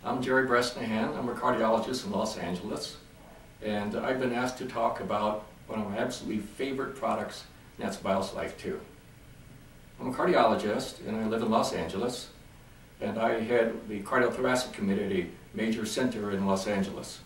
I'm Jerry Bresnahan. I'm a cardiologist in Los Angeles, and I've been asked to talk about one of my absolutely favorite products, and that's Baoslife 2. I'm a cardiologist, and I live in Los Angeles, and I head the cardiothoracic committee at a major center in Los Angeles.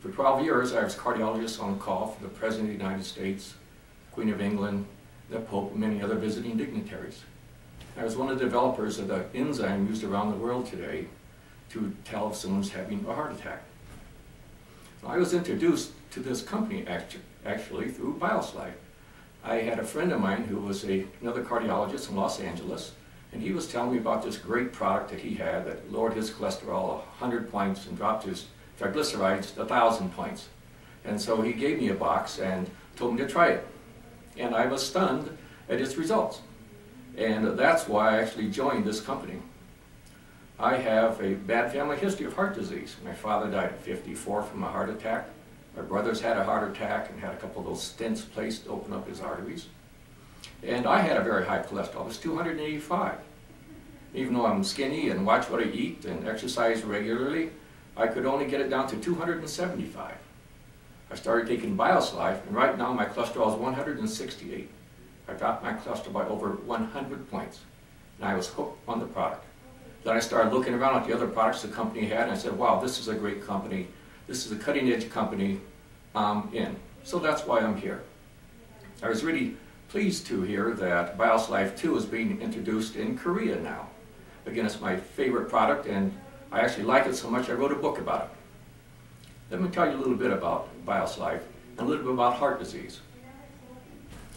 For 12 years, I was cardiologist on call for the President of the United States, Queen of England, the Pope, and many other visiting dignitaries. I was one of the developers of the enzyme used around the world today to tell if someone's having a heart attack. I was introduced to this company actually through Baoslife. I had a friend of mine who was another cardiologist in Los Angeles, and he was telling me about this great product that he had that lowered his cholesterol 100 points and dropped his triglycerides 1,000 points. And so he gave me a box and told me to try it. And I was stunned at its results. And that's why I actually joined this company. I have a bad family history of heart disease. My father died at 54 from a heart attack. My brothers had a heart attack and had a couple of those stents placed to open up his arteries. And I had a very high cholesterol. It was 285. Even though I'm skinny and watch what I eat and exercise regularly, I could only get it down to 275. I started taking Baoslife, and right now my cholesterol is 168. I dropped my cholesterol by over 100 points, and I was hooked on the product. Then I started looking around at the other products the company had, and I said, wow, this is a great company. This is a cutting-edge company I'm in. So that's why I'm here. I was really pleased to hear that Baoslife 2 is being introduced in Korea now. Again, it's my favorite product, and I actually like it so much I wrote a book about it. Let me tell you a little bit about Baoslife and a little bit about heart disease.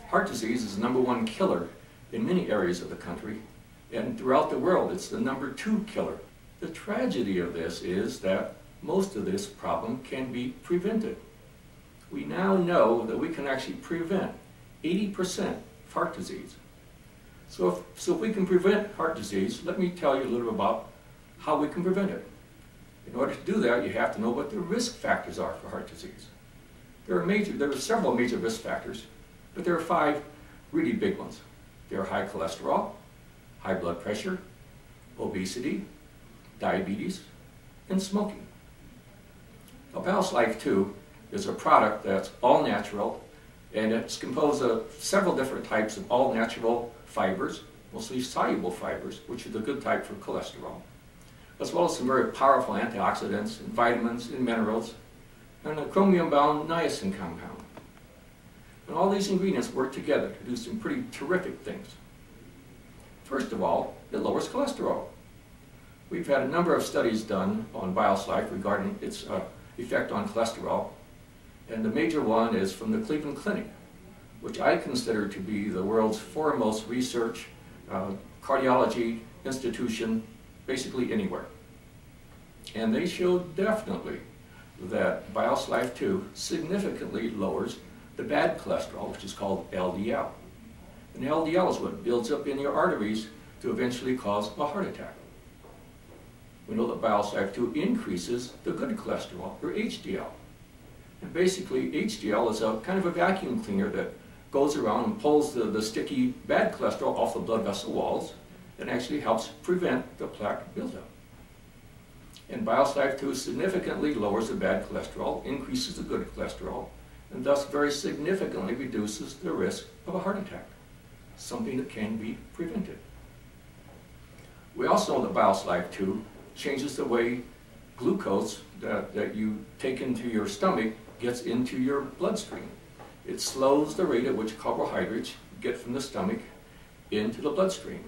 Heart disease is the #1 killer in many areas of the country, and throughout the world it's the #2 killer. The tragedy of this is that most of this problem can be prevented. We now know that we can actually prevent 80% of heart disease. So if we can prevent heart disease, let me tell you a little bit about how we can prevent it. In order to do that, you have to know what the risk factors are for heart disease. There are several major risk factors, but there are 5 really big ones. There are high cholesterol, high blood pressure, obesity, diabetes, and smoking. Now, Baoslife 2 is a product that's all natural, and it's composed of several different types of all natural fibers, mostly soluble fibers, which are the good type for cholesterol, as well as some very powerful antioxidants and vitamins and minerals, and a chromium-bound niacin compound. And all these ingredients work together to do some pretty terrific things. First of all, it lowers cholesterol. We've had a number of studies done on Baoslife regarding its effect on cholesterol, and the major one is from the Cleveland Clinic, which I consider to be the world's foremost research cardiology institution basically anywhere. And they showed definitely that Baoslife 2 significantly lowers the bad cholesterol, which is called LDL. And LDL is what builds up in your arteries to eventually cause a heart attack. We know that Baoslife 2 increases the good cholesterol, or HDL. And basically, HDL is a kind of a vacuum cleaner that goes around and pulls the sticky bad cholesterol off the blood vessel walls and actually helps prevent the plaque buildup. And Baoslife 2 significantly lowers the bad cholesterol, increases the good cholesterol, and thus very significantly reduces the risk of a heart attack, something that can be prevented. We also know that Baoslife 2 changes the way glucose that you take into your stomach gets into your bloodstream. It slows the rate at which carbohydrates get from the stomach into the bloodstream.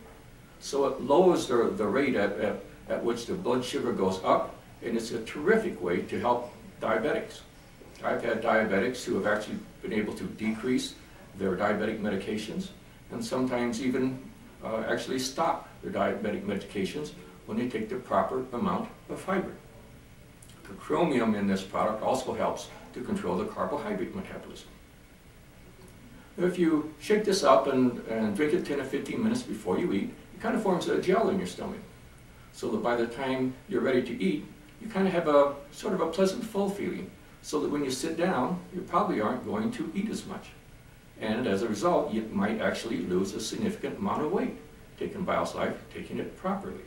So it lowers the rate at which the blood sugar goes up, and it's a terrific way to help diabetics. I've had diabetics who have actually been able to decrease their diabetic medications, and sometimes even actually stop their diabetic medications when they take the proper amount of fiber. The chromium in this product also helps to control the carbohydrate metabolism. If you shake this up and drink it 10 or 15 minutes before you eat, it kind of forms a gel in your stomach, so that by the time you're ready to eat, you kind of have a sort of a pleasant full feeling, so that when you sit down, you probably aren't going to eat as much. And as a result, you might actually lose a significant amount of weight taking Baoslife, taking it properly.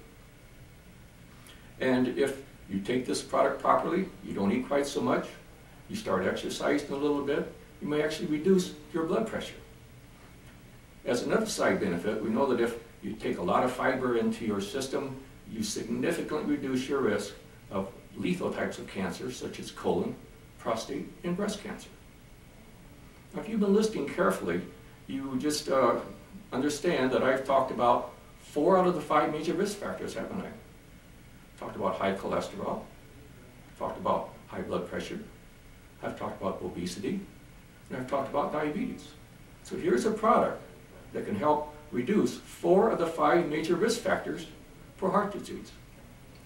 And if you take this product properly, you don't eat quite so much, you start exercising a little bit, you may actually reduce your blood pressure. As another side benefit, we know that if you take a lot of fiber into your system, you significantly reduce your risk of lethal types of cancer, such as colon, prostate, and breast cancer. Now, if you've been listening carefully, you just understand that I've talked about 4 out of the 5 major risk factors, haven't I? Talked about high cholesterol, talked about high blood pressure, I've talked about obesity, and I've talked about diabetes. So here's a product that can help reduce 4 of the 5 major risk factors for heart disease.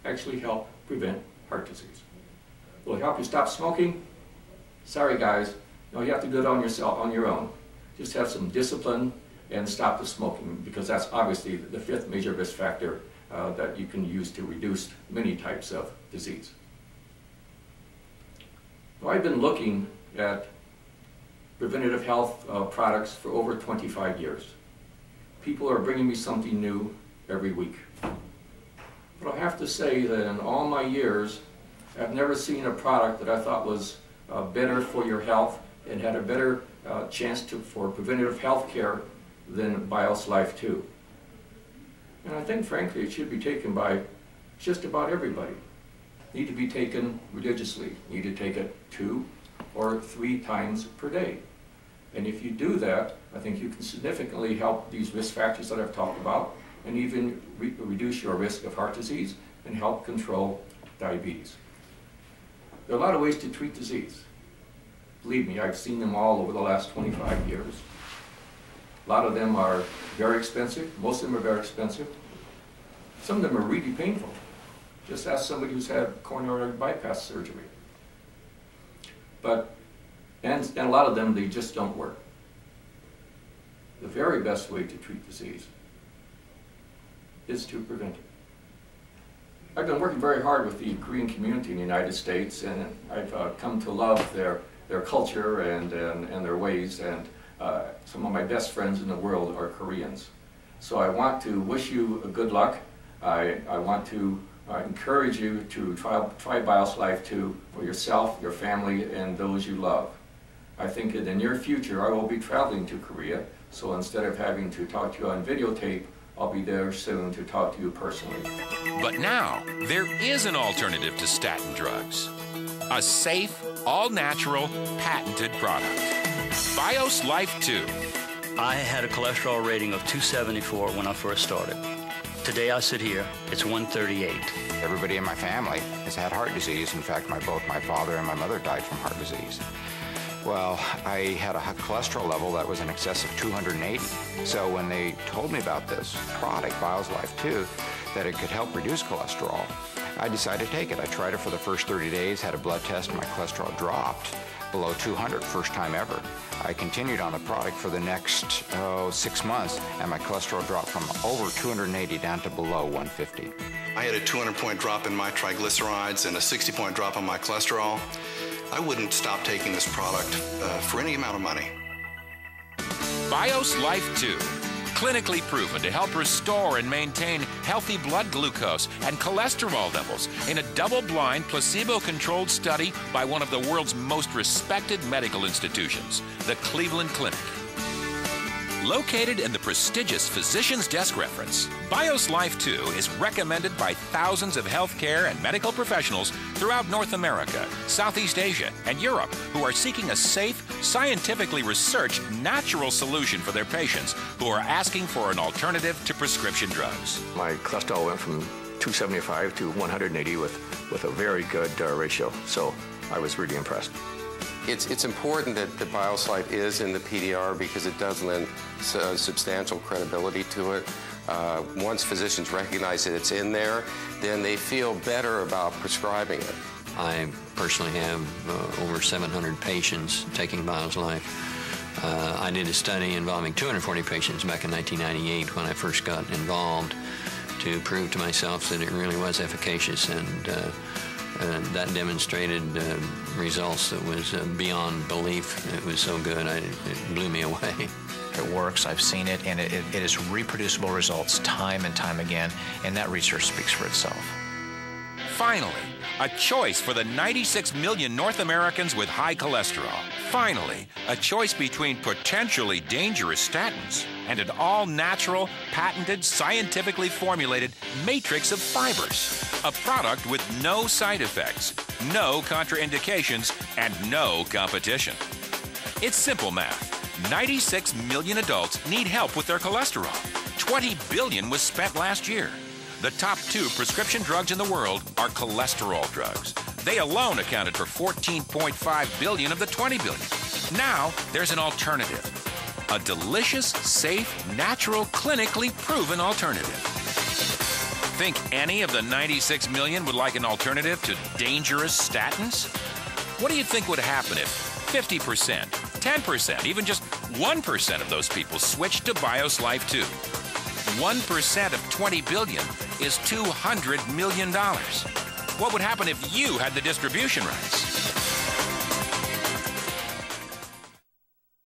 Actually help prevent heart disease. Will it help you stop smoking? Sorry guys, no, you have to do it on your own. Just have some discipline and stop the smoking, because that's obviously the 5th major risk factor that you can use to reduce many types of disease. Well, I've been looking at preventative health products for over 25 years. People are bringing me something new every week. But I have to say that in all my years, I've never seen a product that I thought was better for your health and had a better chance for preventative health care than BiosLife 2. And I think, frankly, it should be taken by just about everybody. Need to be taken religiously. Need to take it 2 or 3 times per day. And if you do that, I think you can significantly help these risk factors that I've talked about, and even reduce your risk of heart disease and help control diabetes. There are a lot of ways to treat disease. Believe me, I've seen them all over the last 25 years. A lot of them are very expensive. Most of them are very expensive. Some of them are really painful. Just ask somebody who's had coronary bypass surgery. And a lot of them, they just don't work. The very best way to treat disease is to prevent it. I've been working very hard with the Korean community in the United States, and I've come to love their culture and their ways, and some of my best friends in the world are Koreans. So I want to wish you a good luck. I want to encourage you to try BiosLife 2 for yourself, your family, and those you love. I think in the near future I will be traveling to Korea, so instead of having to talk to you on videotape, I'll be there soon to talk to you personally. But now, there is an alternative to statin drugs. A safe, all-natural, patented product. BiosLife 2. I had a cholesterol rating of 274 when I first started. Today I sit here, it's 138. Everybody in my family has had heart disease. In fact, both my father and my mother died from heart disease. Well, I had a cholesterol level that was in excess of 280. So when they told me about this product, BiosLife 2, that it could help reduce cholesterol, I decided to take it. I tried it for the first 30 days, had a blood test, and my cholesterol dropped below 200, first time ever. I continued on the product for the next 6 months, and my cholesterol dropped from over 280 down to below 150. I had a 200-point drop in my triglycerides and a 60-point drop on my cholesterol. I wouldn't stop taking this product for any amount of money. BiosLife 2. Clinically proven to help restore and maintain healthy blood glucose and cholesterol levels in a double-blind, placebo-controlled study by one of the world's most respected medical institutions, the Cleveland Clinic. Located in the prestigious Physician's Desk Reference, BiosLife 2 is recommended by thousands of healthcare and medical professionals throughout North America, Southeast Asia, and Europe who are seeking a safe, scientifically researched, natural solution for their patients who are asking for an alternative to prescription drugs. My cholesterol went from 275 to 180 with a very good ratio, so I was really impressed. It's important that the BiosLife is in the PDR because it does lend substantial credibility to it. Once physicians recognize that it's in there, then they feel better about prescribing it. I personally have over 700 patients taking BiosLife. I did a study involving 240 patients back in 1998 when I first got involved to prove to myself that it really was efficacious, and that demonstrated results that was beyond belief. It was so good, it blew me away. It works, I've seen it, and it is reproducible results time and time again, and that research speaks for itself. Finally, a choice for the 96 million North Americans with high cholesterol. Finally, a choice between potentially dangerous statins and an all-natural, patented, scientifically formulated matrix of fibers. A product with no side effects, no contraindications, and no competition. It's simple math. 96 million adults need help with their cholesterol. 20 billion was spent last year. The top 2 prescription drugs in the world are cholesterol drugs. They alone accounted for 14.5 billion of the 20 billion. Now, there's an alternative. A delicious, safe, natural, clinically proven alternative. Think any of the 96 million would like an alternative to dangerous statins? What do you think would happen if 50%, 10%, even just 1% of those people switched to Bioslife 2? 1% of 20 billion is $200 million. What would happen if you had the distribution rights?